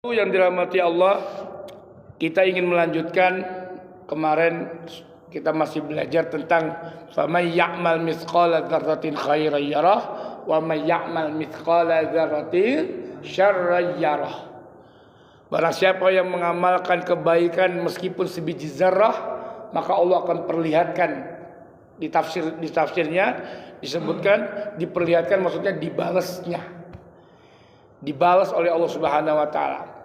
Yang dirahmati Allah, kita ingin melanjutkan. Kemarin kita masih belajar tentang faman ya'mal mithqala dzarratin khairan yarah wa man ya'mal mithqala dzarratin syarran yarah. Barang siapa yang mengamalkan kebaikan meskipun sebiji zarrah, maka Allah akan perlihatkan. Di tafsirnya disebutkan diperlihatkan, maksudnya dibalasnya, dibalas oleh Allah Subhanahu wa taala.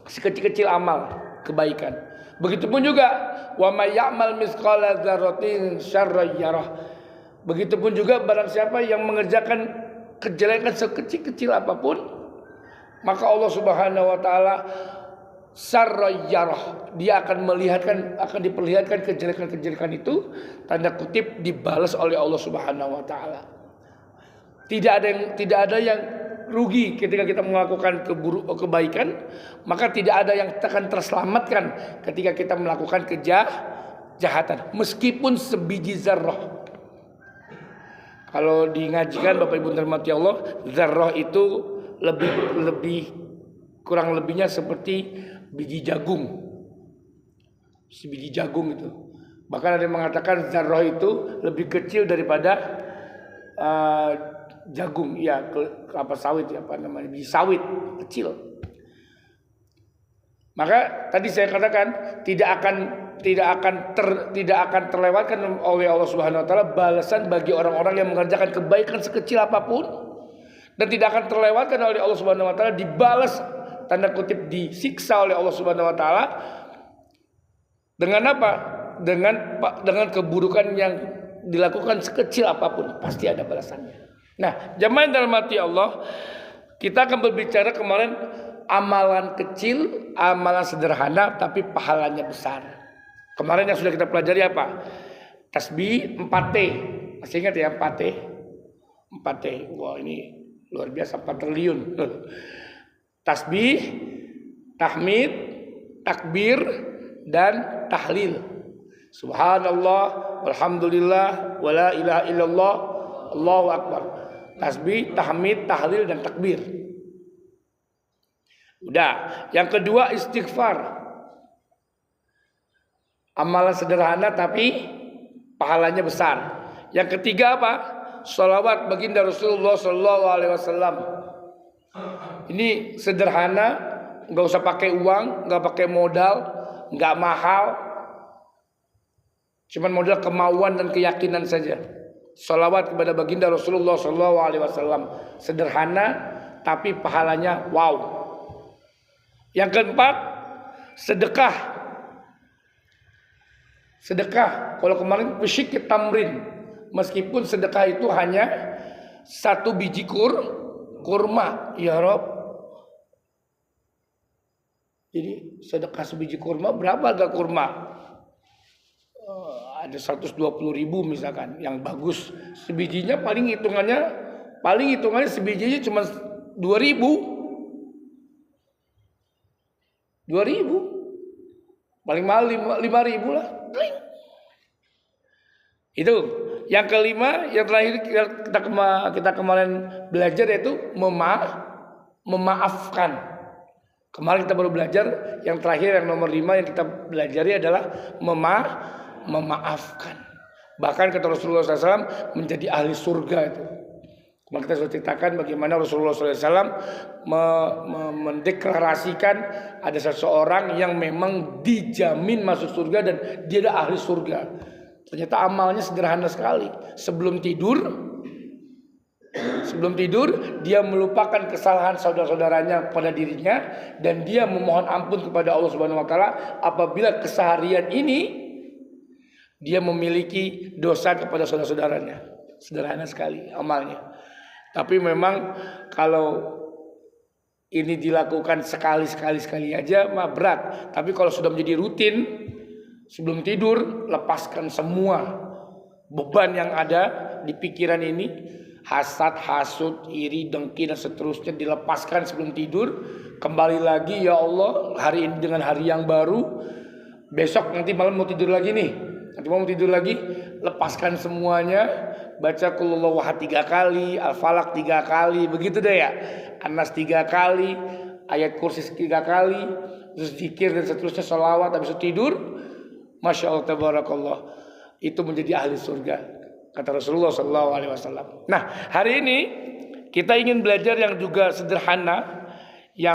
Sekecil-kecil amal kebaikan. Begitupun juga wa may ya'mal mithqala dzarratin syarran yarah. Begitupun juga barang siapa yang mengerjakan kejelekan sekecil-kecil apapun, maka Allah Subhanahu wa taala syarran yarah, dia akan diperlihatkan kejelekan-kejelekan itu, tanda kutip, dibalas oleh Allah Subhanahu wa taala. Tidak ada yang rugi ketika kita melakukan kebaikan, maka tidak ada yang akan terselamatkan ketika kita melakukan kejahatan meskipun sebiji zarrah. Kalau diingatkan Bapak Ibu dirahmati Allah, zarrah itu lebih kurang lebihnya seperti biji jagung. Sebiji jagung itu. Bahkan ada yang mengatakan zarrah itu lebih kecil daripada jagung, ya, kelapa sawit, ya, apa namanya, biji sawit kecil. Maka tadi saya katakan tidak akan terlewatkan oleh Allah Subhanahu wa taala balasan bagi orang-orang yang mengerjakan kebaikan sekecil apapun, dan tidak akan terlewatkan oleh Allah Subhanahu wa taala dibalas, tanda kutip, disiksa oleh Allah Subhanahu wa taala. Dengan apa? Dengan keburukan yang dilakukan sekecil apapun, pasti ada balasannya. Nah, jamaah yang dirahmati Allah, kita akan berbicara kemarin amalan kecil, amalan sederhana tapi pahalanya besar. Kemarin yang sudah kita pelajari apa? Tasbih 4T. Masih ingat ya 4T? 4T. Wah, ini luar biasa, 4 triliun. Tasbih, tahmid, takbir, dan tahlil. Subhanallah, walhamdulillah, wala ilaha illallah, Allahu akbar. Tasbih, tahmid, tahlil, dan takbir. Udah. Yang kedua istighfar. Amalan sederhana tapi pahalanya besar. Yang ketiga apa? Sholawat baginda Rasulullah Sallallahu Alaihi Wasallam. Ini sederhana, nggak usah pakai uang, nggak pakai modal, nggak mahal. Cuman modal kemauan dan keyakinan saja. Sholawat kepada baginda Rasulullah Sallallahu Alaihi Wasallam, sederhana tapi pahalanya wow. Yang keempat, sedekah. Sedekah. Kalau kemarin bisyik tamrin, meskipun sedekah itu hanya 1 biji kurma, ya Rob. Jadi sedekah sebiji kurma, berapa harga kurma? Ada 120.000 misalkan, yang bagus. Sebijinya paling hitungannya sebijinya cuma 2.000. 2.000. Paling mahal 5.000 lah. Itu. Yang kelima, yang terakhir kita kemarin belajar, yaitu memaafkan. Kemarin kita baru belajar yang terakhir, yang nomor 5 yang kita belajari adalah memaafkan. Bahkan kata Rasulullah SAW menjadi ahli surga itu. Kemarin kita sudah ceritakan bagaimana Rasulullah SAW mendeklarasikan ada seseorang yang memang dijamin masuk surga dan dia adalah ahli surga. Ternyata amalnya sederhana sekali. Sebelum tidur dia melupakan kesalahan saudara-saudaranya pada dirinya, dan dia memohon ampun kepada Allah Subhanahu wa taala apabila keseharian ini dia memiliki dosa kepada saudara-saudaranya. Sederhana sekali amalnya. Tapi memang kalau ini dilakukan sekali aja mah berat. Tapi kalau sudah menjadi rutin, sebelum tidur lepaskan semua beban yang ada di pikiran ini, hasad, hasud, iri, dengki, dan seterusnya dilepaskan sebelum tidur. Kembali lagi, ya Allah, hari ini dengan hari yang baru. Besok nanti malam mau tidur lagi nih. Nanti mau tidur lagi, lepaskan semuanya, baca qul huwallahu ahad 3 kali, Al-Falaq 3 kali, begitu deh ya. An-Nas 3 kali, ayat kursi 3 kali, terus zikir dan seterusnya, salawat, habis itu tidur. Masya Allah tabarakallah, itu menjadi ahli surga, kata Rasulullah SAW. Nah, hari ini kita ingin belajar yang juga sederhana,